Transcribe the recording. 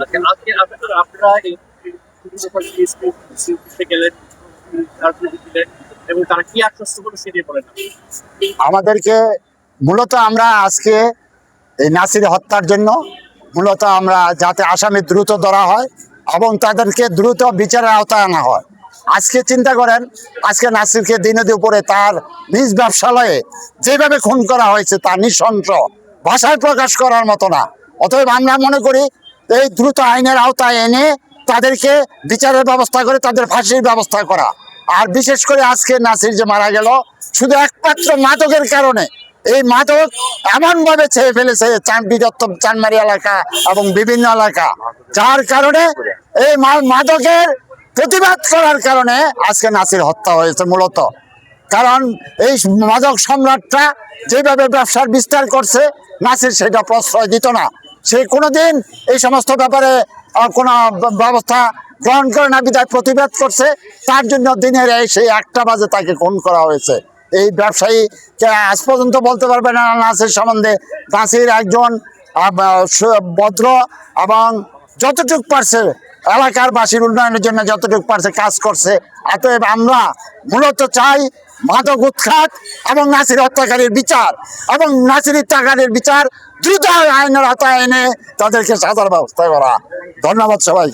আজকে আজকে আপনারা এই গেলেন, দিলেন এবং তারা কি আশ্বস্ত করে সেটি বলেন। আমাদেরকে মূলত আমরা আজকে এই নাসির হত্যার জন্য মূলত আমরা যাতে আসামি দ্রুত ধরা হয় এবং তাদেরকে দ্রুত বিচারের আওতায় আনা হয়। আজকে চিন্তা করেন, আজকে নাসিরকে দিনে দুপুরে তার নিজ ব্যবসালয়ে যেভাবে খুন করা হয়েছে তা নৃশংস, ভাষায় প্রকাশ করার মতো না। অতএব আমরা মনে করি এই দ্রুত আইনের আওতায় এনে তাদেরকে বিচারের ব্যবস্থা করে তাদের ফাঁসির ব্যবস্থা করা। আর বিশেষ করে আজকে নাসির যে মারা গেল শুধু একমাত্র মাদকের কারণে। এই মাদক এমন ভাবে ছেয়ে ফেলেছে বৃহত্তম চানমারি এলাকা এবং বিভিন্ন এলাকা, যার কারণে এই মাদকের প্রতিবাদ করার কারণে আজকে নাসির হত্যা হয়েছে মূলত। কারণ এই মাদক সম্রাটটা যেভাবে ব্যবসার বিস্তার করছে, নাসির সেটা প্রশ্রয় দিত না। সে কোনোদিন এই সমস্ত ব্যাপারে কোনো ব্যবস্থা গ্রহণ করে না, বিধায় প্রতিবাদ করছে। তার জন্য দিনের সেই 1টা বাজে তাকে খুন করা হয়েছে। এই ব্যবসায়ী আজ পর্যন্ত বলতে পারবে না নাসির সম্বন্ধে। নাসির একজন ভদ্র এবং যতটুকু পারছে এলাকার বাসীর উন্নয়নের জন্য যতটুকু পারছে কাজ করছে। অতএব আমরা মূলত চাই মাদক উৎখাত এবং নাসির হত্যাকারীর বিচার এবং নাসির হত্যাকারীর বিচার দ্রুত আইনের আওতায় এনে তাদেরকে সাজার ব্যবস্থা করা। ধন্যবাদ সবাইকে।